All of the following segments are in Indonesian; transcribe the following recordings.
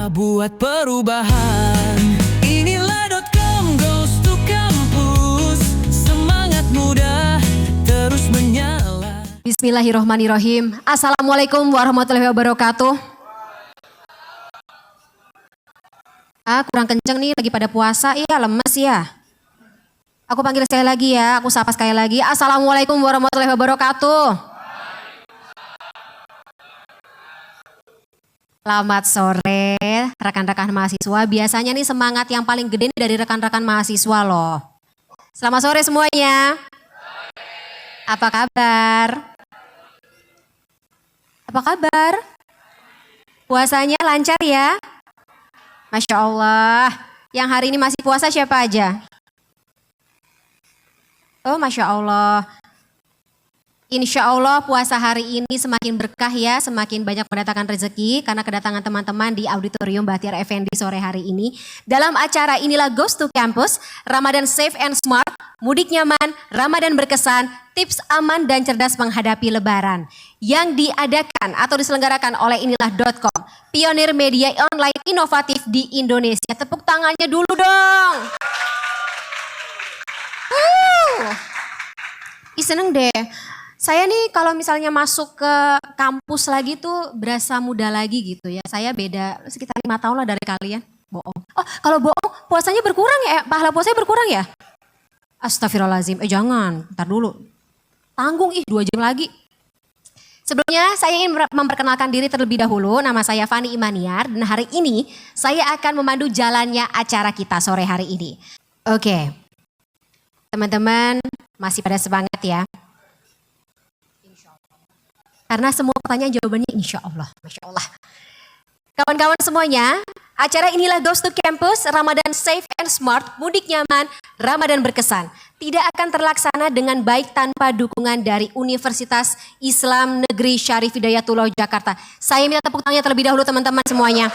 buat perubahan. Inilah.com goes to campus. Semangat muda terus menyala. Bismillahirrohmanirrohim. Assalamualaikum warahmatullahi wabarakatuh. Kurang kenceng nih, lagi pada puasa, iya lemes ya. Aku panggil sekali lagi ya, aku sapa sekali lagi. Assalamualaikum warahmatullahi wabarakatuh. Selamat sore rekan-rekan mahasiswa. Biasanya nih semangat yang paling gede nih dari rekan-rekan mahasiswa loh. Selamat sore semuanya. Apa kabar? Apa kabar? Puasanya lancar ya? Masya Allah. Yang hari ini masih puasa siapa aja? Oh Masya Allah. Insya Allah puasa hari ini semakin berkah ya, semakin banyak mendatangkan rezeki karena kedatangan teman-teman di Auditorium Bahtiar Effendi sore hari ini. Dalam acara inilah Goes to Campus, Ramadan Safe and Smart, mudik nyaman, Ramadan berkesan, tips aman dan cerdas menghadapi lebaran. Yang diadakan atau diselenggarakan oleh inilah.com, pionir media online inovatif di Indonesia. Tepuk tangannya dulu dong. Seneng deh. Saya nih kalau misalnya masuk ke kampus lagi tuh berasa muda lagi gitu ya. Saya beda sekitar 5 tahun lah dari kalian. Bohong. Oh kalau bohong puasanya berkurang ya? Pahala puasanya berkurang ya? Astagfirullahaladzim. Jangan, ntar dulu. Tanggung 2 jam lagi. Sebelumnya saya ingin memperkenalkan diri terlebih dahulu. Nama saya Fani Imaniar dan hari ini saya akan memandu jalannya acara kita sore hari ini. Oke. Teman-teman masih pada semangat ya? Karena semua pertanyaan jawabannya insya Allah. Masya Allah. Kawan-kawan semuanya, acara inilah Goes to Campus, Ramadan Safe and Smart, mudik nyaman, Ramadan berkesan. Tidak akan terlaksana dengan baik tanpa dukungan dari Universitas Islam Negeri Syarif Hidayatullah Jakarta. Saya minta tepuk tangannya terlebih dahulu teman-teman semuanya.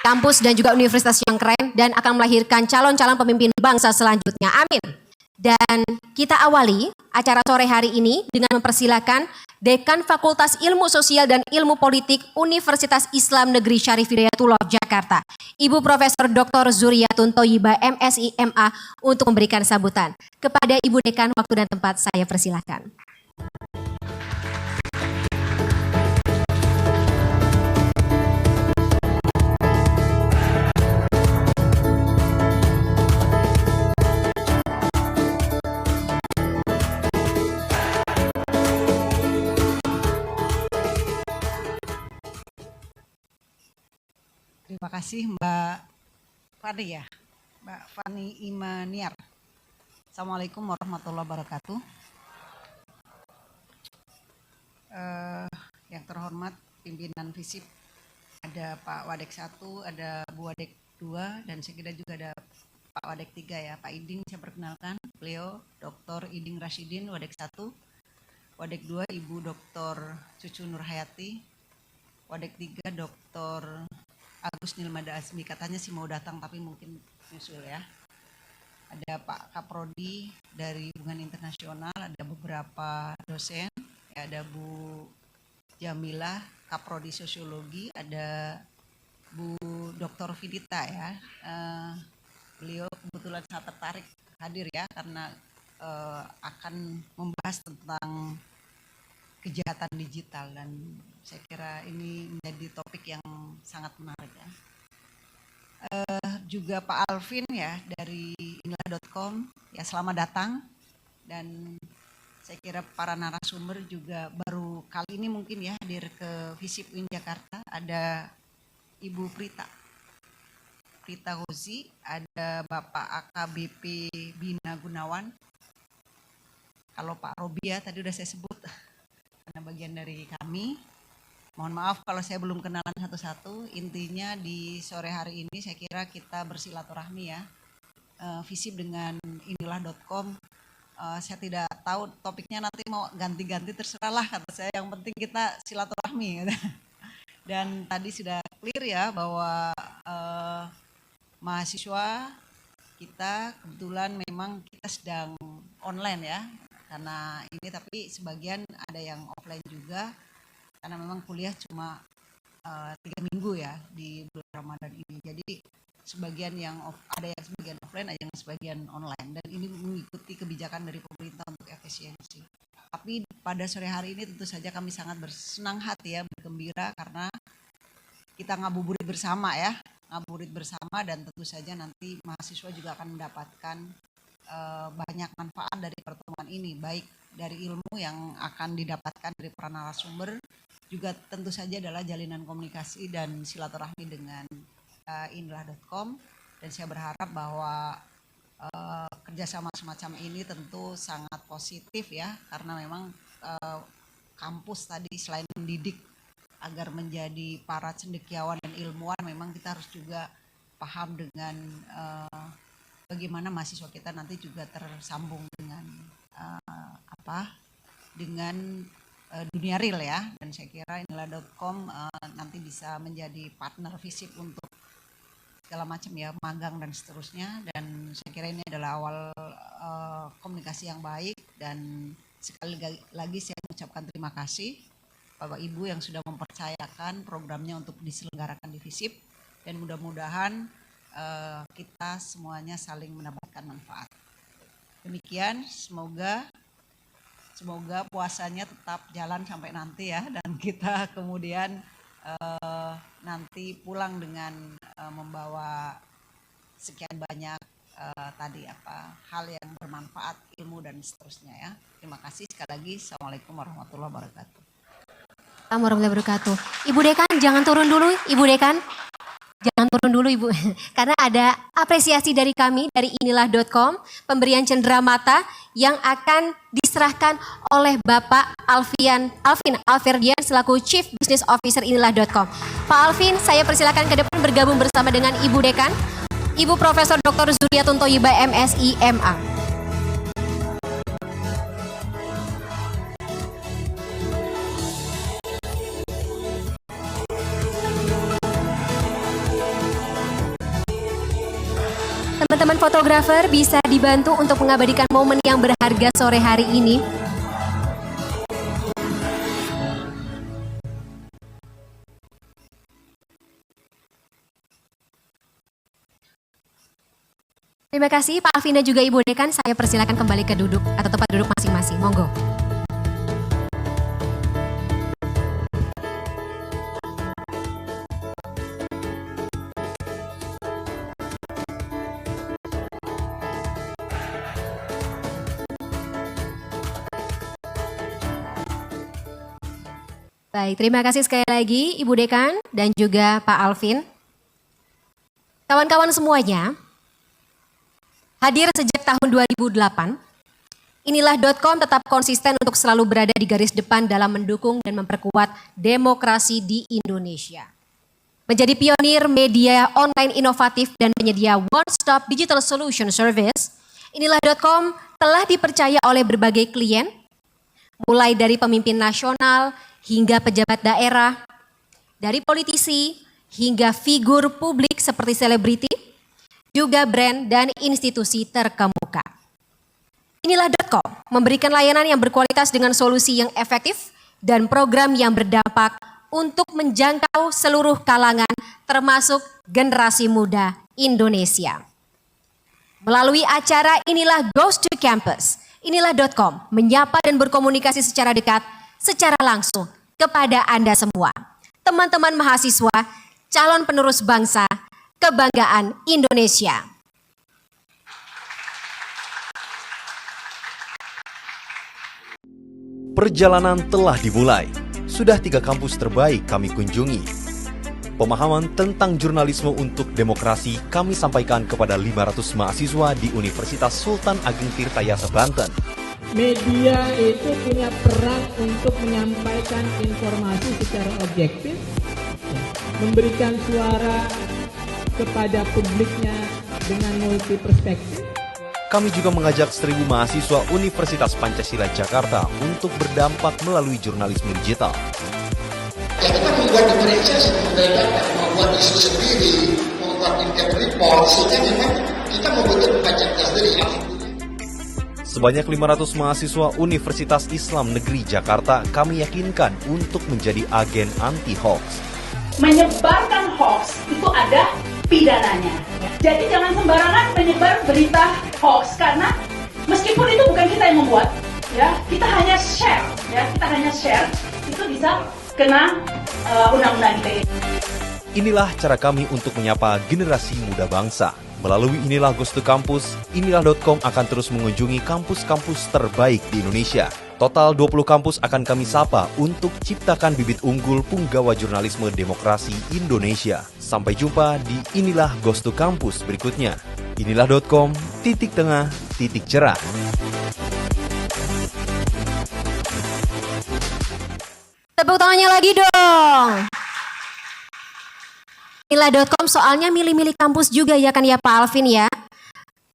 Kampus dan juga universitas yang keren dan akan melahirkan calon-calon pemimpin bangsa selanjutnya. Amin. Dan kita awali acara sore hari ini dengan mempersilakan Dekan Fakultas Ilmu Sosial dan Ilmu Politik Universitas Islam Negeri Syarif Hidayatullah Jakarta, Ibu Profesor Dr. Zuriatun Thoyibah MSI MA untuk memberikan sambutan. Kepada Ibu Dekan, waktu dan tempat saya persilakan. Terima kasih Mbak Fani ya, Mbak Fani Imaniar. Assalamualaikum warahmatullahi wabarakatuh. Yang terhormat pimpinan FISIP, ada Pak Wadek 1, ada Bu Wadek 2, dan saya kira juga ada Pak Wadek 3 ya. Pak Iding saya perkenalkan, beliau Dr. Iding Rasyidin, Wadek 1, Wadek 2 Ibu Dr. Cucu Nurhayati, Wadek 3 Dr. Agus Nilmada Azmi, katanya sih mau datang tapi mungkin nyusul ya. Ada Pak Kaprodi dari Hubungan Internasional, ada beberapa dosen, ya, ada Bu Jamilah, Kaprodi Sosiologi, ada Bu Dr. Vidita ya. Beliau kebetulan sangat tertarik hadir ya karena akan membahas tentang kejahatan digital dan saya kira ini menjadi topik yang sangat menarik ya. Juga Pak Alvin ya dari inilah.com ya, selamat datang, dan saya kira para narasumber juga baru kali ini mungkin ya hadir ke FISIP UIN Jakarta. Ada Ibu Prita Hozi, ada Bapak AKBP Bina Gunawan. Kalau Pak Robia tadi udah saya sebut karena bagian dari kami. Mohon maaf kalau saya belum kenalan satu-satu. Intinya di sore hari ini saya kira kita bersilaturahmi ya. FISIP dengan inilah.com. Saya tidak tahu topiknya, nanti mau ganti-ganti terserah lah kata saya. Yang penting kita silaturahmi. Dan tadi sudah clear ya bahwa mahasiswa kita kebetulan memang kita sedang online ya. Karena ini tapi sebagian ada yang offline juga. Karena memang kuliah cuma 3 minggu ya di bulan Ramadan ini. Jadi sebagian ada yang sebagian offline, ada yang sebagian online, dan ini mengikuti kebijakan dari pemerintah untuk efisiensi. Tapi pada sore hari ini tentu saja kami sangat bersenang hati ya, bergembira karena kita ngabuburit bersama ya, dan tentu saja nanti mahasiswa juga akan mendapatkan banyak manfaat dari pertemuan ini, baik dari ilmu yang akan didapatkan dari para narasumber, juga tentu saja adalah jalinan komunikasi dan silaturahmi dengan inilah.com, dan saya berharap bahwa kerjasama semacam ini tentu sangat positif ya, karena memang kampus tadi selain mendidik agar menjadi para cendekiawan dan ilmuwan, memang kita harus juga paham dengan bagaimana mahasiswa kita nanti juga tersambung dengan dunia real ya, dan saya kira inilah.com nanti bisa menjadi partner visip untuk segala macam ya, magang dan seterusnya, dan saya kira ini adalah awal komunikasi yang baik, dan sekali lagi saya mengucapkan terima kasih Bapak Ibu yang sudah mempercayakan programnya untuk diselenggarakan di FISIP, dan mudah-mudahan kita semuanya saling mendapatkan manfaat. Demikian, semoga puasanya tetap jalan sampai nanti ya, dan kita kemudian nanti pulang dengan membawa sekian banyak hal yang bermanfaat, ilmu dan seterusnya ya. Terima kasih sekali lagi. Assalamualaikum warahmatullahi wabarakatuh. Warahmatullahi wabarakatuh. Ibu Dekan, jangan turun dulu, Ibu Dekan. Jangan turun dulu Ibu, karena ada apresiasi dari kami, dari inilah.com, pemberian cenderamata yang akan diserahkan oleh Bapak Alvin Alferdian selaku Chief Business Officer inilah.com. Pak Alvin, saya persilakan ke depan bergabung bersama dengan Ibu Dekan, Ibu Profesor Dr. Zuriatunto Yiba MSI MA. Teman-teman fotografer bisa dibantu untuk mengabadikan momen yang berharga sore hari ini. Terima kasih Pak Alvin dan juga Ibu Dekan. Saya persilakan kembali ke duduk atau tempat duduk masing-masing. Monggo. Baik, terima kasih sekali lagi Ibu Dekan dan juga Pak Alvin. Kawan-kawan semuanya, hadir sejak tahun 2008, inilah.com tetap konsisten untuk selalu berada di garis depan dalam mendukung dan memperkuat demokrasi di Indonesia. Menjadi pionir media online inovatif dan penyedia one-stop digital solution service, inilah.com telah dipercaya oleh berbagai klien, mulai dari pemimpin nasional hingga pejabat daerah, dari politisi hingga figur publik seperti selebriti, juga brand dan institusi terkemuka. Inilah.com memberikan layanan yang berkualitas dengan solusi yang efektif dan program yang berdampak untuk menjangkau seluruh kalangan termasuk generasi muda Indonesia. Melalui acara Inilah Goes to Campus, Inilah.com menyapa dan berkomunikasi secara dekat, secara langsung kepada Anda semua, teman-teman mahasiswa, calon penerus bangsa, kebanggaan Indonesia. Perjalanan telah dimulai. Sudah 3 kampus terbaik kami kunjungi. Pemahaman tentang jurnalisme untuk demokrasi kami sampaikan kepada 500 mahasiswa di Universitas Sultan Ageng Tirtayasa Banten. Media itu punya peran untuk menyampaikan informasi secara objektif, memberikan suara kepada publiknya dengan multi perspektif. Kami juga mengajak 1.000 mahasiswa Universitas Pancasila Jakarta untuk berdampak melalui jurnalisme digital. Ya, kita membuat diferensiasi, membuat isu sendiri, membuat impact report, sehingga memang kita membutuhkan membaca sendiri. Sebanyak 500 mahasiswa Universitas Islam Negeri Jakarta kami yakinkan untuk menjadi agen anti-hoax. menyebarkan hoax itu ada pidananya. Jadi jangan sembarangan menyebar berita hoax, karena meskipun itu bukan kita yang membuat, ya kita hanya share, itu bisa kena undang-undang ITE. Inilah cara kami untuk menyapa generasi muda bangsa. Melalui Inilah Goes to Campus, inilah.com akan terus mengunjungi kampus-kampus terbaik di Indonesia. Total 20 kampus akan kami sapa untuk ciptakan bibit unggul punggawa jurnalisme demokrasi Indonesia. Sampai jumpa di Inilah Goes to Campus berikutnya. Inilah.com, titik tengah, titik cerah. Tepuk tangannya lagi dong. Inilah.com soalnya milih-milih kampus juga ya kan ya Pak Alvin ya.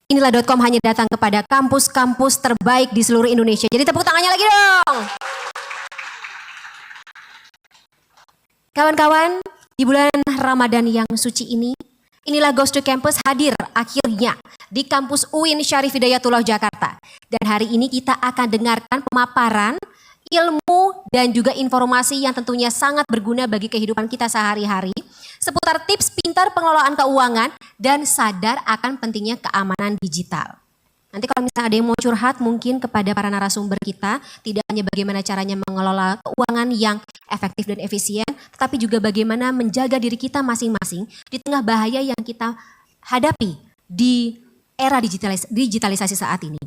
Inilah.com hanya datang kepada kampus-kampus terbaik di seluruh Indonesia. Jadi tepuk tangannya lagi dong. Kawan-kawan, di bulan Ramadan yang suci ini, Inilah Goes to Campus hadir akhirnya di kampus UIN Syarif Hidayatullah Jakarta. Dan hari ini kita akan dengarkan pemaparan ilmu dan juga informasi yang tentunya sangat berguna bagi kehidupan kita sehari-hari seputar tips pintar pengelolaan keuangan dan sadar akan pentingnya keamanan digital. Nanti kalau misalnya ada yang mau curhat mungkin kepada para narasumber kita, tidak hanya bagaimana caranya mengelola keuangan yang efektif dan efisien, tetapi juga bagaimana menjaga diri kita masing-masing di tengah bahaya yang kita hadapi di era digitalisasi saat ini.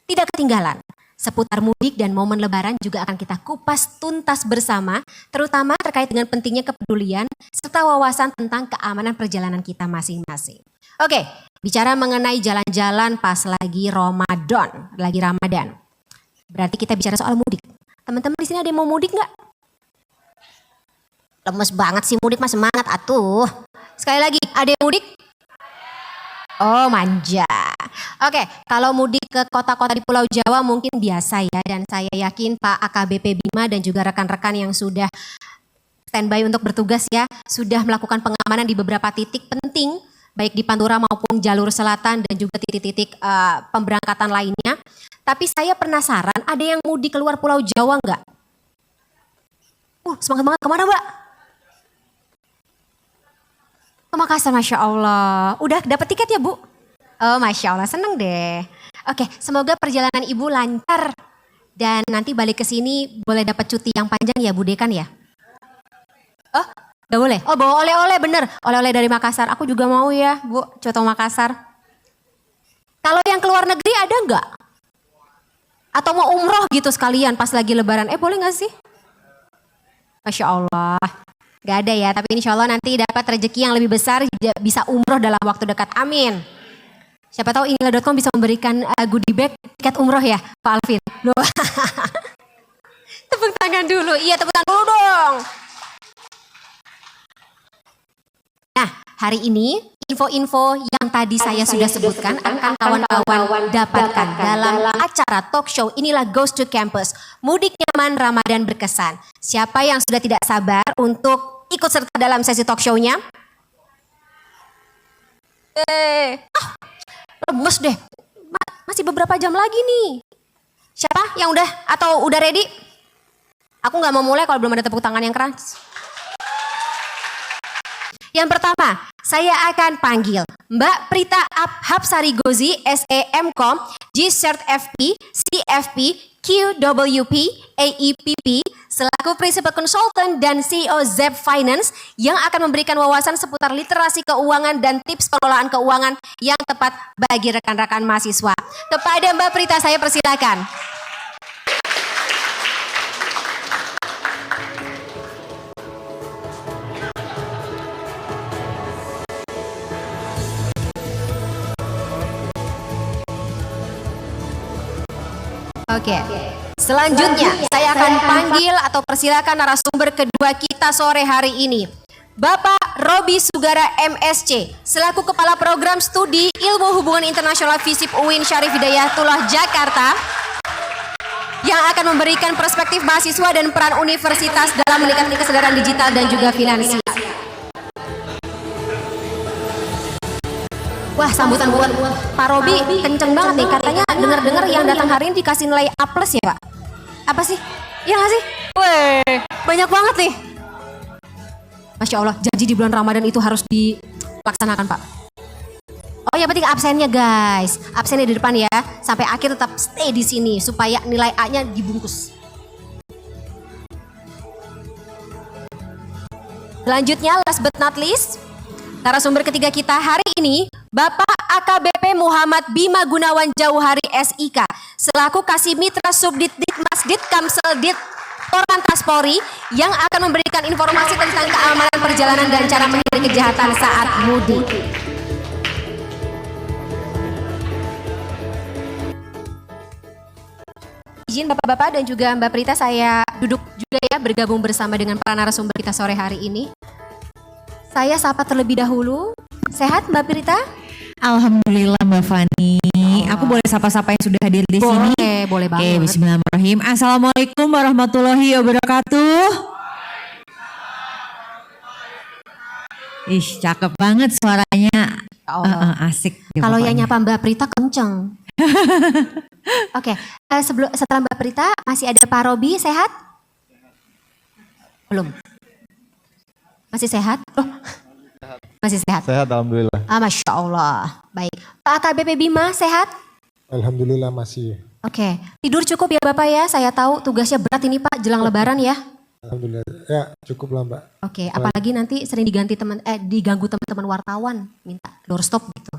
Tidak ketinggalan, seputar mudik dan momen lebaran juga akan kita kupas tuntas bersama, terutama terkait dengan pentingnya kepedulian serta wawasan tentang keamanan perjalanan kita masing-masing. Oke, bicara mengenai jalan-jalan pas lagi Ramadan. Berarti kita bicara soal mudik. Teman-teman di sini ada yang mau mudik nggak? Lemes banget sih mudik, mas semangat atuh. Sekali lagi, ada yang mudik? Oh manja. Oke, kalau mudik ke kota-kota di Pulau Jawa mungkin biasa ya. Dan saya yakin Pak AKBP Bima dan juga rekan-rekan yang sudah standby untuk bertugas ya, sudah melakukan pengamanan di beberapa titik penting, baik di Pantura maupun jalur selatan dan juga titik-titik pemberangkatan lainnya. Tapi saya penasaran, ada yang mudik keluar Pulau Jawa enggak? Semangat banget, kemana Mbak? Ke Makassar, Masya Allah. Udah dapat tiket ya Bu? Oh Masya Allah, seneng deh. Oke, semoga perjalanan Ibu lancar. Dan nanti balik ke sini boleh dapat cuti yang panjang ya Bu Dekan ya? Oh, gak boleh? Oh bawa oleh-oleh, bener. Oleh-oleh dari Makassar. Aku juga mau ya Bu, coto Makassar. Kalau yang keluar negeri ada nggak? Atau mau umroh gitu sekalian pas lagi lebaran? Boleh gak sih? Masya Allah. Gak ada ya, tapi insya Allah nanti dapat rezeki yang lebih besar, bisa umroh dalam waktu dekat. Amin. Siapa tahu inilah.com bisa memberikan goodie bag tiket umroh ya Pak Alvin. Tepuk tangan dulu. Iya, tepuk tangan dulu dong. Nah, hari ini info-info yang tadi saya sudah sebutkan akan kawan-kawan dapatkan dalam acara talk show Inilah Goes to Campus. Mudik nyaman Ramadan berkesan. Siapa yang sudah tidak sabar untuk ikut serta dalam sesi talk show-nya? Lemes deh. Masih beberapa jam lagi nih. Siapa yang udah atau udah ready? Aku nggak mau mulai kalau belum ada tepuk tangan yang keras. Yang pertama, saya akan panggil Mbak Prita Hapsari Gozi, SEMCom, G-Cert FP, CFP, QWP, AEPP, selaku Principal Consultant dan CEO Zep Finance yang akan memberikan wawasan seputar literasi keuangan dan tips pengelolaan keuangan yang tepat bagi rekan-rekan mahasiswa. Kepada Mbak Prita saya persilakan. Oke. Selanjutnya saya akan panggil atau persilakan narasumber kedua kita sore hari ini. Bapak Robi Sugara MSc, selaku Kepala Program Studi Ilmu Hubungan Internasional FISIP UIN Syarif Hidayatullah Jakarta, yang akan memberikan perspektif mahasiswa dan peran universitas dalam meningkatkan kesadaran digital dan juga finansial. Wah, sambutan buat Pak Robi kenceng banget nih. Katanya dengar-dengar yang datang hari ini dikasih nilai A+ ya Pak? Apa sih? Iya nggak sih? Weh, banyak banget nih. Masya Allah, janji di bulan Ramadan itu harus dilaksanakan Pak. Oh ya penting absennya guys, absennya di depan ya, sampai akhir tetap stay di sini supaya nilai A-nya dibungkus. Selanjutnya last but not least, narasumber ketiga kita hari ini Bapak AKBP Muhammad Bima Gunawan Jauhari SIK selaku Kasih Mitra Subdit Ditmas Ditkamsel Dit Korlantas Polri yang akan memberikan informasi tentang keamanan perjalanan dan cara menghindari kejahatan saat mudik. Izin Bapak-Bapak dan juga Mbak Prita, saya duduk juga ya bergabung bersama dengan para narasumber kita sore hari ini. Saya sapa terlebih dahulu. Sehat Mbak Prita? Alhamdulillah Mbak Fani. Aku boleh sapa-sapa yang sudah hadir di sini? Boleh banget. Oke, bismillahirrahmanirrahim. Assalamualaikum warahmatullahi wabarakatuh. Ih, cakep banget suaranya. Asik. Kalau yang nyapa Mbak Prita kenceng. Oke, setelah Mbak Prita masih ada Pak Robi, sehat? Belum. Masih sehat? Loh. Masih sehat? Sehat alhamdulillah. Masya Allah. Baik. Pak AKBP Bima sehat? Alhamdulillah masih. Oke. Tidur cukup ya Bapak ya? Saya tahu tugasnya berat ini Pak jelang Lebaran ya. Alhamdulillah. Ya cukup lah Mbak. Oke. Apalagi nanti sering diganggu teman-teman wartawan minta doorstop gitu.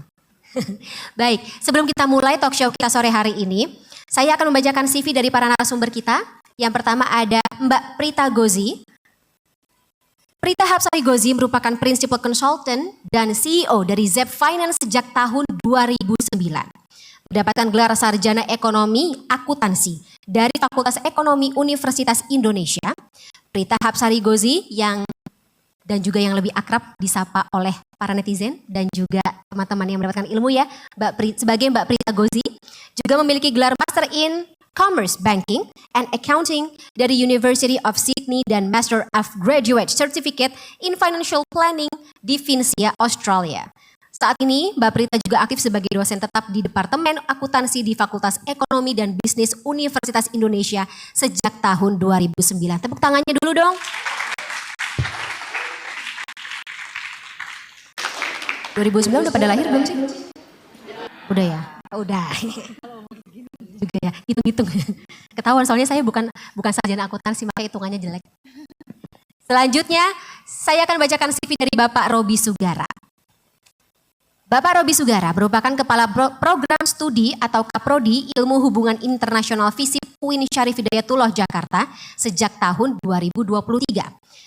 Baik. Sebelum kita mulai talk show kita sore hari ini, saya akan membacakan CV dari para narasumber kita. Yang pertama ada Mbak Prita Gozi. Prita Hapsari Gozi merupakan Principal Consultant dan CEO dari ZEP Finance sejak tahun 2009. Mendapatkan gelar Sarjana Ekonomi Akuntansi dari Fakultas Ekonomi Universitas Indonesia. Prita Hapsari Gozi dan juga yang lebih akrab disapa oleh para netizen dan juga teman-teman yang mendapatkan ilmu ya, sebagai Mbak Prita Gozi, juga memiliki gelar Master in Commerce Banking and Accounting dari University of Sydney dan Master of Graduate Certificate in Financial Planning di Vinsia, Australia. Saat ini Mbak Prita juga aktif sebagai dosen tetap di Departemen Akuntansi di Fakultas Ekonomi dan Bisnis Universitas Indonesia sejak tahun 2009. Tepuk tangannya dulu dong. 2009 udah pada lahir belum sih? Udah ya? Udah. Juga ya, hitung-hitung. Ketahuan soalnya saya bukan sarjana akuntansi, maka hitungannya jelek. Selanjutnya, saya akan bacakan CV dari Bapak Robi Sugara. Bapak Robi Sugara merupakan Kepala Program Studi atau Kaprodi Ilmu Hubungan Internasional FISIP UIN Syarif Hidayatullah Jakarta sejak tahun 2023.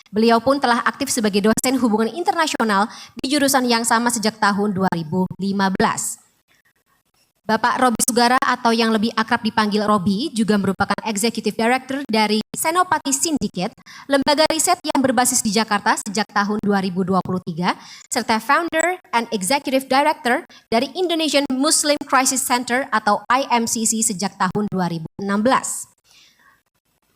Beliau pun telah aktif sebagai dosen hubungan internasional di jurusan yang sama sejak tahun 2015. Bapak Robi Sugara atau yang lebih akrab dipanggil Robi juga merupakan Executive Director dari Senopati Syndicate, lembaga riset yang berbasis di Jakarta sejak tahun 2023, serta Founder and Executive Director dari Indonesian Muslim Crisis Center atau IMCC sejak tahun 2016.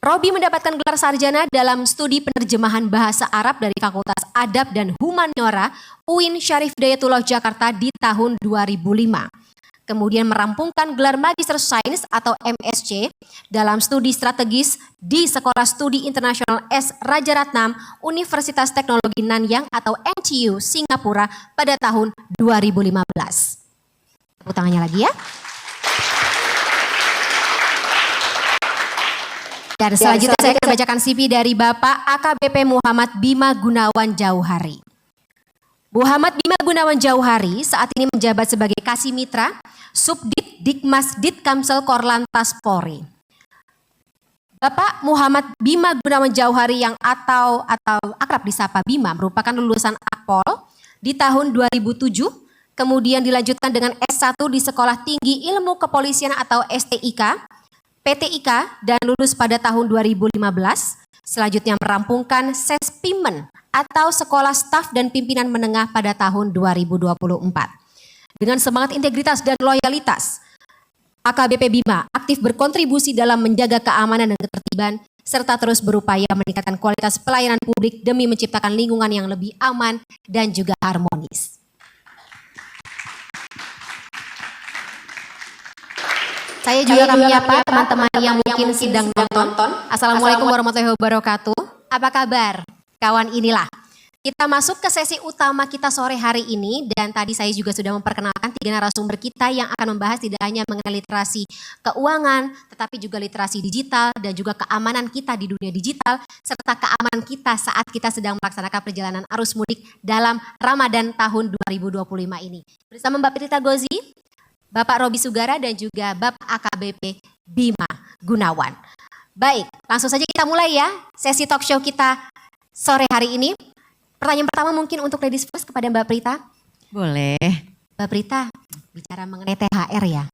Robi mendapatkan gelar sarjana dalam studi penerjemahan bahasa Arab dari Fakultas Adab dan Humaniora UIN Syarif Hidayatullah Jakarta di tahun 2005. Kemudian merampungkan gelar Magister Sains atau MSc dalam studi strategis di Sekolah Studi Internasional S. Rajaratnam Universitas Teknologi Nanyang atau NTU Singapura pada tahun 2015. Tepuk tangannya lagi ya. Dan selanjutnya saya akan bacakan CV dari Bapak AKBP Muhammad Bima Gunawan Jauhari. Muhammad Bima Gunawan Jauhari saat ini menjabat sebagai Kasih Mitra Subdit Dikmas Ditkamsel Korlantas Polri. Bapak Muhammad Bima Gunawan Jauhari yang atau akrab disapa Bima merupakan lulusan Akpol di tahun 2007, kemudian dilanjutkan dengan S1 di Sekolah Tinggi Ilmu Kepolisian atau STIK, PTIK dan lulus pada tahun 2015. Selanjutnya merampungkan Sespimen atau Sekolah Staf dan Pimpinan Menengah pada tahun 2024. Dengan semangat integritas dan loyalitas, AKBP Bima aktif berkontribusi dalam menjaga keamanan dan ketertiban, serta terus berupaya meningkatkan kualitas pelayanan publik demi menciptakan lingkungan yang lebih aman dan juga harmonis. Saya juga akan menyapa teman-teman yang mungkin sedang nonton. Assalamualaikum warahmatullahi wabarakatuh. Apa kabar? Kawan inilah. Kita masuk ke sesi utama kita sore hari ini dan tadi saya juga sudah memperkenalkan 3 narasumber kita yang akan membahas tidak hanya mengenai literasi keuangan tetapi juga literasi digital dan juga keamanan kita di dunia digital serta keamanan kita saat kita sedang melaksanakan perjalanan arus mudik dalam Ramadan tahun 2025 ini. Bersama Mbak Prita Gozi, Bapak Robi Sugara dan juga Bapak AKBP Bima Gunawan. Baik, langsung saja kita mulai ya sesi talk show kita sore hari ini. Pertanyaan pertama mungkin untuk ladies first kepada Mbak Prita. Boleh. Mbak Prita, bicara mengenai THR ya.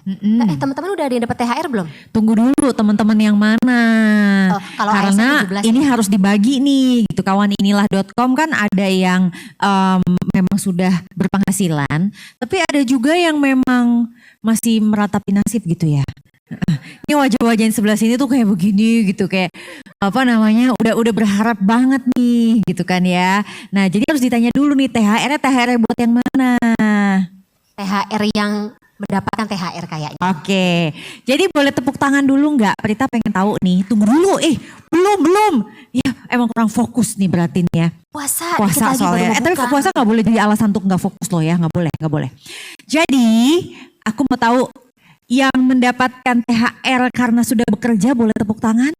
Teman-teman udah ada yang dapat THR belum? Tunggu dulu teman-teman yang mana. Kalau Karena ASN 17 ini ya. harus dibagi nih gitu. Kawaniinilah.com kan ada yang memang sudah berpenghasilan. Tapi ada juga yang memang masih meratapi nasib gitu ya. Ini wajah-wajah yang sebelah sini tuh kayak begini gitu, kayak apa namanya udah berharap banget nih gitu kan ya. Nah jadi harus ditanya dulu nih THR buat yang mana? THR yang mendapatkan THR kayaknya. Oke, jadi boleh tepuk tangan dulu nggak? Prita pengen tahu nih. Tunggu dulu, belum. Ya emang kurang fokus nih berarti nih ya. Puasa Puasa dikit lagi baru soalnya. mau Tapi buka. puasa nggak boleh jadi alasan untuk nggak fokus loh ya, nggak boleh. Jadi aku mau tahu yang mendapatkan THR karena sudah bekerja boleh tepuk tangan?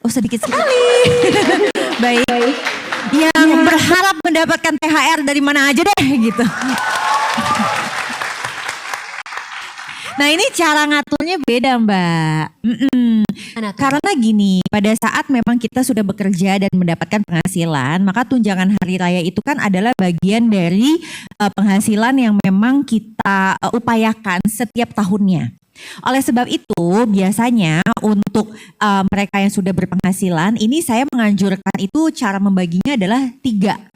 Oh sedikit sekali. Baik. Yang berharap mendapatkan THR dari mana aja deh gitu. Nah ini cara ngaturnya beda Mbak. Mana tuh? Karena gini, pada saat memang kita sudah bekerja dan mendapatkan penghasilan, maka tunjangan hari raya itu kan adalah bagian dari penghasilan yang memang kita upayakan setiap tahunnya. Oleh sebab itu biasanya untuk mereka yang sudah berpenghasilan, ini saya menganjurkan itu cara membaginya adalah 3.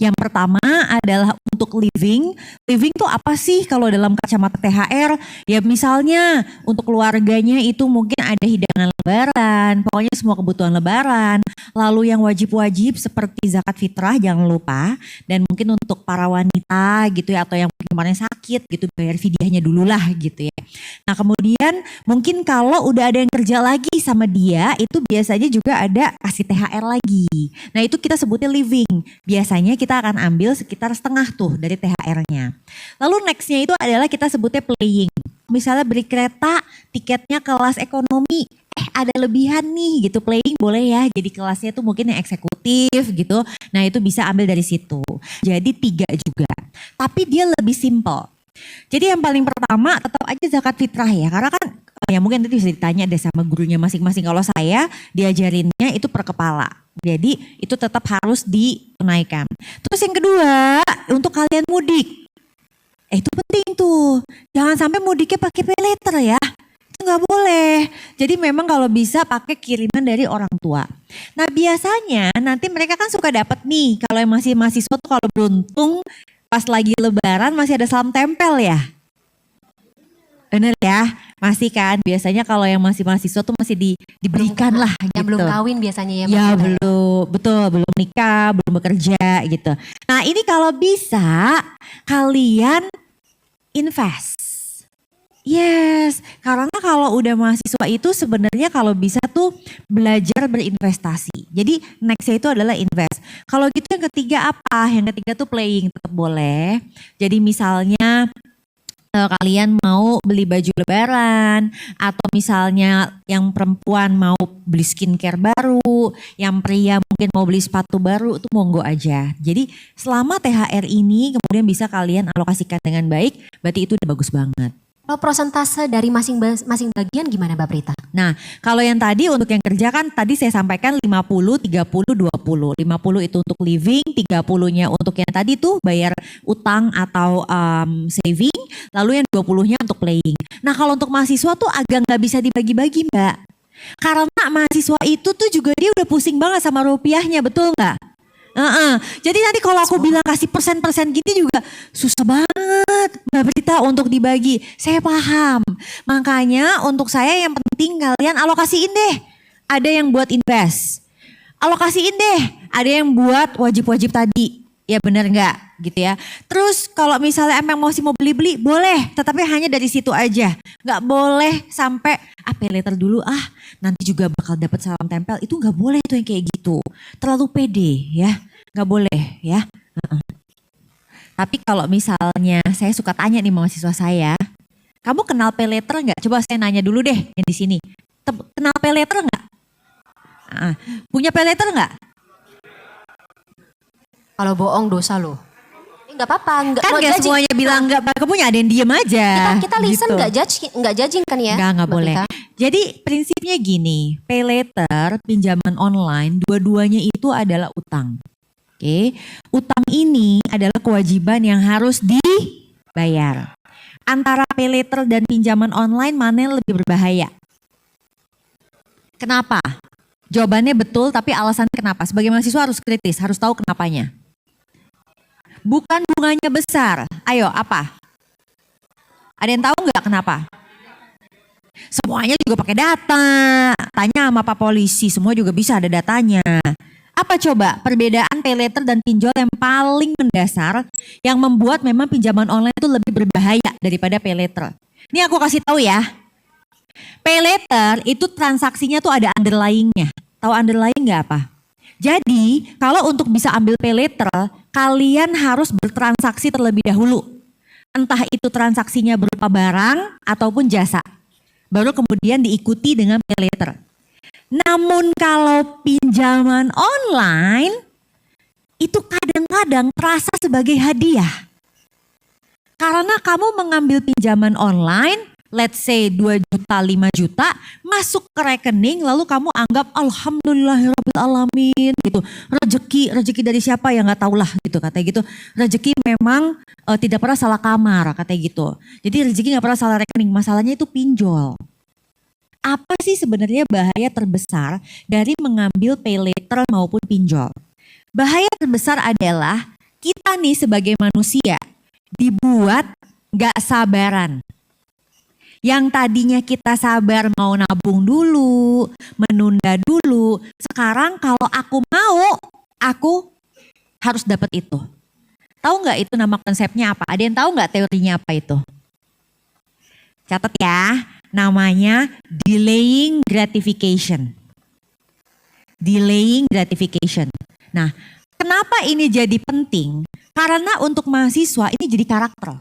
Yang pertama adalah untuk living. Living tuh apa sih kalau dalam kacamata THR? Ya misalnya untuk keluarganya itu mungkin ada hidangan lebaran, pokoknya semua kebutuhan lebaran. Lalu yang wajib-wajib seperti zakat fitrah jangan lupa. Dan mungkin untuk para wanita gitu ya atau yang kemarin sakit gitu bayar fidyahnya dulu lah gitu ya. Nah kemudian mungkin kalau udah ada yang kerja lagi sama dia itu biasanya juga ada kasih THR lagi. Nah itu kita sebutnya living. Biasanya kita akan ambil sekitar setengah tuh dari THR-nya. Lalu nextnya itu adalah kita sebutnya playing. Misalnya beli kereta, tiketnya kelas ekonomi, ada lebihan nih gitu, playing boleh ya. Jadi kelasnya tuh mungkin yang eksekutif gitu. Nah itu bisa ambil dari situ. Jadi 3 juga. Tapi dia lebih simple. Jadi yang paling pertama tetap aja zakat fitrah ya. Karena kan ya mungkin nanti bisa ditanya deh sama gurunya masing-masing. Kalau saya diajarinnya itu per kepala. Jadi itu tetap harus ditunaikan. Terus yang kedua untuk kalian mudik. Itu penting tuh. Jangan sampai mudiknya pakai pay later ya. Itu nggak boleh. Jadi memang kalau bisa pakai kiriman dari orang tua. Nah biasanya nanti mereka kan suka dapat nih. Kalau yang masih mahasiswa tuh kalau beruntung pas lagi lebaran masih ada salam tempel ya. Bener ya, masih kan biasanya kalau yang masih mahasiswa tuh masih diberikan lah gitu. Yang belum kawin biasanya ya. Ya belum, betul belum nikah, belum bekerja gitu. Nah ini kalau bisa kalian invest. Yes, karena kalau udah mahasiswa itu sebenarnya kalau bisa tuh belajar berinvestasi. Jadi nextnya itu adalah invest. Kalau gitu yang ketiga apa? Yang ketiga tuh playing tetap boleh. Jadi misalnya kalian mau beli baju lebaran atau misalnya yang perempuan mau beli skincare baru, yang pria mungkin mau beli sepatu baru, itu monggo aja. Jadi selama THR ini kemudian bisa kalian alokasikan dengan baik, berarti itu udah bagus banget. Kalau persentase dari masing bagian gimana Mbak Prita? Nah, kalau yang tadi untuk yang kerja kan tadi saya sampaikan 50, 30, 20. 50 itu untuk living, 30-nya untuk yang tadi tuh bayar utang atau saving, lalu yang 20-nya untuk playing. Nah, kalau untuk mahasiswa tuh agak nggak bisa dibagi-bagi Mbak. Karena mahasiswa itu tuh juga dia udah pusing banget sama rupiahnya, betul nggak? Jadi nanti kalau aku bilang kasih persen-persen gini juga susah banget Mbak Prita untuk dibagi. Saya paham. Makanya untuk saya yang penting kalian alokasiin deh. Ada yang buat invest. Alokasiin deh. Ada yang buat wajib-wajib tadi. Ya benar nggak gitu ya. Terus kalau misalnya emang masih mau beli-beli boleh, tetapi hanya dari situ aja. Nggak boleh sampai pay later dulu nanti juga bakal dapat salam tempel. Itu nggak boleh tuh yang kayak gitu. Terlalu pede ya, nggak boleh ya. Tapi kalau misalnya saya suka tanya nih mahasiswa saya, kamu kenal pay later nggak? Coba saya nanya dulu deh yang di sini. Kenal pay later nggak? Punya pay later nggak? Kalau bohong dosa loh. Nggak apa-apa, Kan nggak semuanya bilang nggak, punya ada yang diem aja. Kita listen, gitu. nggak judging kan ya? Nggak Mbak boleh. Tika? Jadi prinsipnya gini, pay later, pinjaman online, dua-duanya itu adalah utang. Oke, utang ini adalah kewajiban yang harus dibayar. Antara pay later dan pinjaman online mana yang lebih berbahaya? Kenapa? Jawabannya betul, tapi alasannya kenapa? Sebagai mahasiswa harus kritis, harus tahu kenapanya. Bukan bunganya besar. Ayo, apa? Ada yang tahu nggak kenapa? Semuanya juga pakai data. Tanya sama Pak Polisi, semua juga bisa ada datanya. Apa coba perbedaan pay later dan pinjol yang paling mendasar yang membuat memang pinjaman online itu lebih berbahaya daripada pay later? Ini aku kasih tahu ya. Pay later itu transaksinya tuh ada underlying-nya. Tahu underlying nggak apa? Jadi kalau untuk bisa ambil pay later, kalian harus bertransaksi terlebih dahulu. Entah itu transaksinya berupa barang ataupun jasa. Baru kemudian diikuti dengan pay later. Namun kalau pinjaman online, itu kadang-kadang terasa sebagai hadiah. Karena kamu mengambil pinjaman online, let's say 2 juta, 5 juta, masuk ke rekening lalu kamu anggap alhamdulillahirrabbilalamin gitu. Rezeki dari siapa ya nggak tahu lah gitu katanya gitu. Rezeki memang tidak pernah salah kamar katanya gitu. Jadi rezeki nggak pernah salah rekening, masalahnya itu pinjol. Apa sih sebenarnya bahaya terbesar dari mengambil pay later maupun pinjol? Bahaya terbesar adalah kita nih sebagai manusia dibuat gak sabaran. Yang tadinya kita sabar mau nabung dulu, menunda dulu. Sekarang kalau aku mau, aku harus dapat itu. Tahu nggak itu nama konsepnya apa? Ada yang tahu nggak teorinya apa itu? Catat ya, namanya delaying gratification. Delaying gratification. Nah, kenapa ini jadi penting? Karena untuk mahasiswa ini jadi karakter.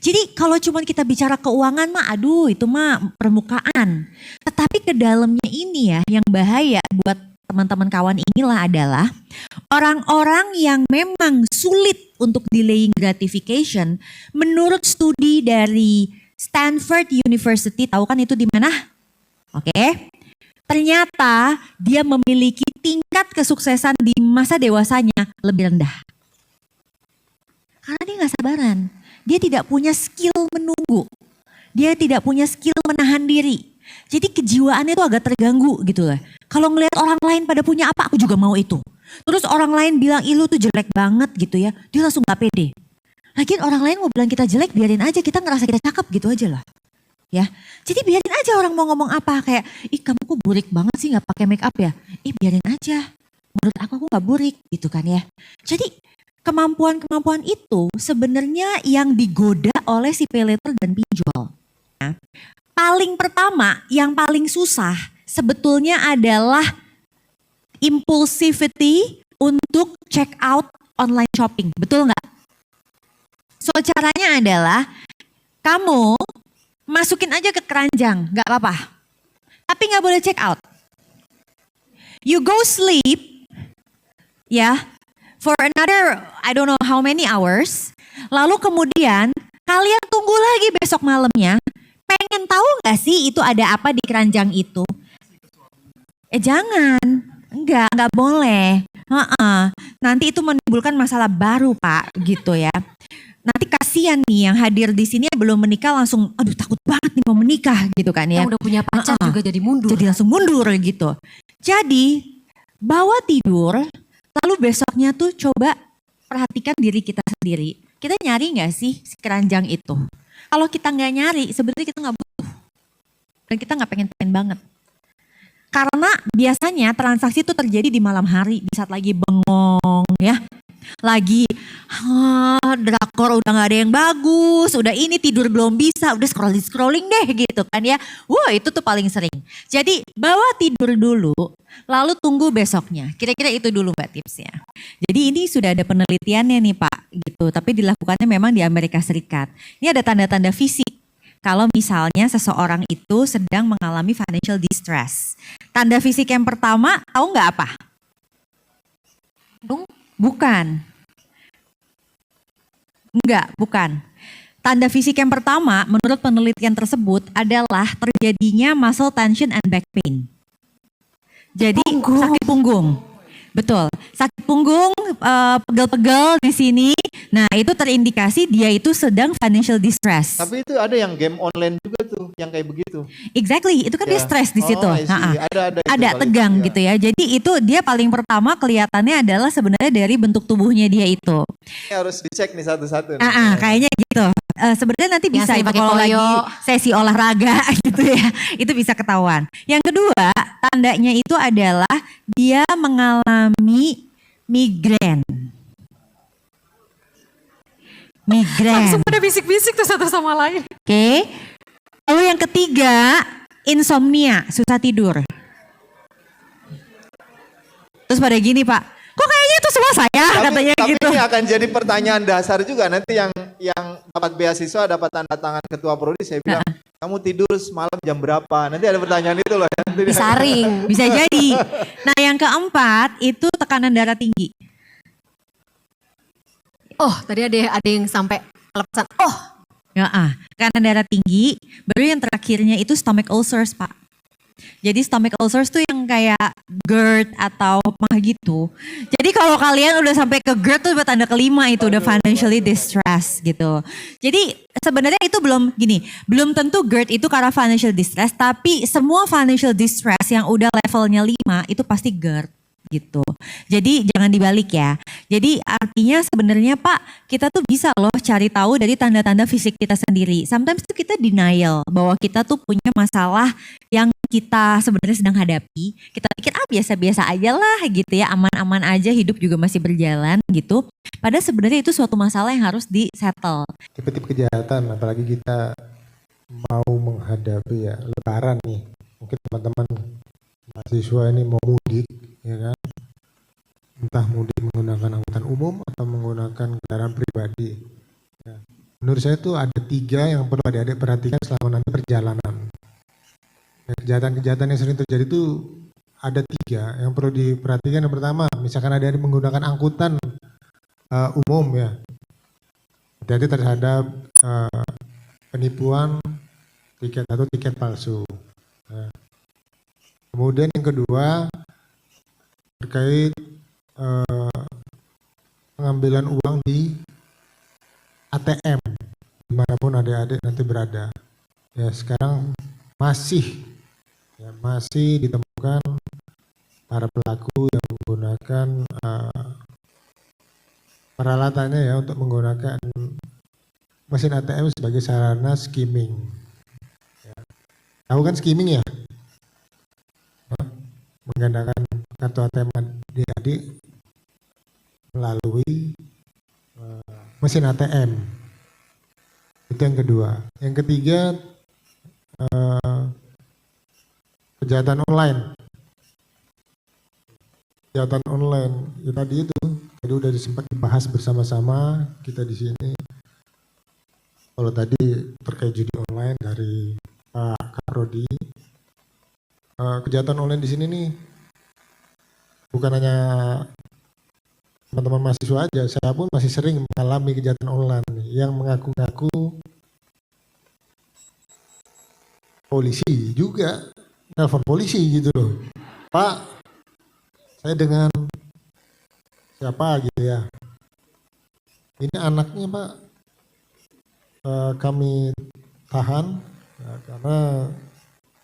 Jadi kalau cuma kita bicara keuangan mah aduh itu mah permukaan. Tetapi ke dalamnya ini ya yang bahaya buat teman-teman kawan inilah adalah orang-orang yang memang sulit untuk delaying gratification menurut studi dari Stanford University, tahu kan itu di mana? Oke. Ternyata dia memiliki tingkat kesuksesan di masa dewasanya lebih rendah. Karena dia gak sabaran. Dia tidak punya skill menunggu. Dia tidak punya skill menahan diri. Jadi kejiwaannya itu agak terganggu gitu lah. Kalau ngelihat orang lain pada punya apa, aku juga mau itu. Terus orang lain bilang, ih lu tuh jelek banget gitu ya. Dia langsung gak pede. Lagian orang lain mau bilang kita jelek, biarin aja, kita ngerasa kita cakep gitu aja lah. Ya, jadi biarin aja orang mau ngomong apa. Kayak, ih kamu kok burik banget sih gak pakai make up ya. Biarin aja. Menurut aku gak burik gitu kan ya. Jadi kemampuan-kemampuan itu sebenarnya yang digoda oleh si pay later dan pinjol. Nah, paling pertama, yang paling susah sebetulnya adalah impulsivity untuk check out online shopping. Betul nggak? So caranya adalah kamu masukin aja ke keranjang, nggak apa-apa. Tapi nggak boleh check out. You go sleep, ya. For another, I don't know how many hours. Lalu kemudian kalian tunggu lagi besok malamnya. Pengen tahu gak sih itu ada apa di keranjang itu? Jangan. Enggak boleh. Nanti itu menimbulkan masalah baru Pak gitu ya. Nanti kasihan nih yang hadir di sini belum menikah langsung aduh takut banget nih mau menikah gitu kan ya. Yang udah punya pacar juga jadi mundur. Jadi langsung mundur gitu. Jadi bawa tidur. Lalu besoknya tuh coba perhatikan diri kita sendiri. Kita nyari gak sih si keranjang itu? Kalau kita gak nyari, sebenarnya kita gak butuh. Dan kita gak pengen banget. Karena biasanya transaksi itu terjadi di malam hari, di saat lagi bengong ya. lagi drakor udah gak ada yang bagus, udah ini tidur belum bisa, udah scrolling deh gitu kan ya. Wah itu tuh paling sering. Jadi bawa tidur dulu, lalu tunggu besoknya. Kira-kira itu dulu Mbak tipsnya. Jadi ini sudah ada penelitiannya nih Pak gitu, tapi dilakukannya memang di Amerika Serikat. Ini ada tanda-tanda fisik. Kalau misalnya seseorang itu sedang mengalami financial distress. Tanda fisik yang pertama, tahu nggak apa? Bukan. Enggak, bukan. Tanda fisik yang pertama menurut penelitian tersebut adalah terjadinya muscle tension and back pain. Jadi sakit punggung. Betul, sakit punggung, pegel-pegel di sini. Nah itu terindikasi dia itu sedang financial distress. Tapi itu ada yang game online juga tuh, yang kayak begitu. Exactly, itu kan dia stres di situ. Ada itu, tegang gitu ya. Jadi itu dia paling pertama kelihatannya adalah sebenarnya dari bentuk tubuhnya dia itu. Ini harus dicek nih satu-satu. Kayaknya gitu. Sebenarnya nanti bisa itu kalau lagi sesi olahraga gitu ya, itu bisa ketahuan. Yang kedua, tandanya itu adalah dia mengalami migrain. Langsung pada bisik-bisik tuh satu sama lain. Oke. Lalu yang ketiga, insomnia, susah tidur. Terus pada gini Pak, kok kayaknya itu semua saya katanya gitu. Tapi ini akan jadi pertanyaan dasar juga nanti yang dapat beasiswa, dapat tanda tangan ketua prodi, saya bilang kamu tidur semalam jam berapa? Nanti ada pertanyaan itu loh. Disaring. Bisa jadi. Nah yang keempat itu tekanan darah tinggi. Oh tadi ada yang sampai lepasan. Oh. Tekanan darah tinggi. Baru yang terakhirnya itu stomach ulcers Pak. Jadi stomach ulcers tuh yang kayak GERD atau mah gitu. Jadi kalau kalian udah sampai ke GERD tuh tanda kelima itu udah financially distress gitu. Jadi sebenarnya itu belum tentu GERD itu karena financial distress, tapi semua financial distress yang udah levelnya 5 itu pasti GERD gitu. Jadi jangan dibalik ya. Jadi artinya sebenarnya Pak, kita tuh bisa loh cari tahu dari tanda-tanda fisik kita sendiri. Sometimes tuh kita denial bahwa kita tuh punya masalah yang kita sebenarnya sedang hadapi. Kita pikir biasa-biasa aja lah gitu ya, aman-aman aja, hidup juga masih berjalan gitu. Padahal sebenarnya itu suatu masalah yang harus di-settle. Tipe-tipe kejahatan, apalagi kita mau menghadapi ya lebaran nih. Mungkin teman-teman mahasiswa ini mau mudik, ya kan? Entah mudik menggunakan angkutan umum atau menggunakan kendaraan pribadi. Ya. Menurut saya itu ada 3 yang perlu adik-adik perhatikan selama nanti perjalanan. Ya, kejahatan-kejahatan yang sering terjadi itu ada 3 yang perlu diperhatikan. Yang pertama, misalkan adik-adik menggunakan angkutan umum ya, hati-hati terhadap penipuan tiket atau tiket palsu. Ya. Kemudian yang kedua terkait pengambilan uang di ATM dimanapun adik-adik nanti berada. Ya sekarang masih ditemukan para pelaku yang menggunakan peralatannya ya untuk menggunakan mesin ATM sebagai sarana skimming. Ya. Tahu kan skimming ya? Menggandakan kartu ATM adik-adik melalui mesin ATM. Itu yang kedua. Yang ketiga, kejahatan online. Kejahatan online ya tadi itu udah sempat dibahas bersama-sama kita di sini. Kalau tadi terkait judi online dari Pak Kaprodi, kejahatan online di sini nih bukan hanya teman-teman mahasiswa aja, saya pun masih sering mengalami kejahatan online yang mengaku-ngaku polisi juga, nelpon polisi gitu loh. Pak, saya dengan siapa gitu ya. Ini anaknya Pak, kami tahan karena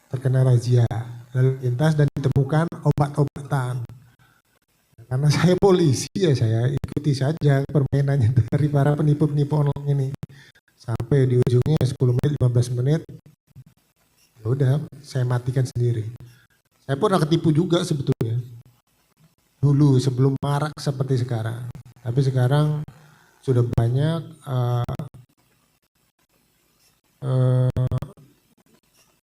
terkena razia lalu lintas dan ditemukan obat-obatan. Karena saya polisi ya saya ikuti saja permainannya dari para penipu-penipu online ini. Sampai di ujungnya 10 menit, 15 menit, ya udah saya matikan sendiri. Saya pun pernah ketipu juga sebetulnya. Dulu sebelum marak seperti sekarang. Tapi sekarang sudah banyak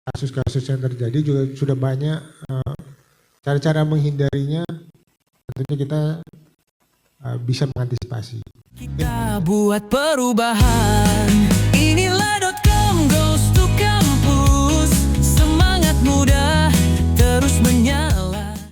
kasus-kasus yang terjadi, juga sudah banyak cara-cara menghindarinya. Tentunya kita bisa mengantisipasi. Kita buat perubahan.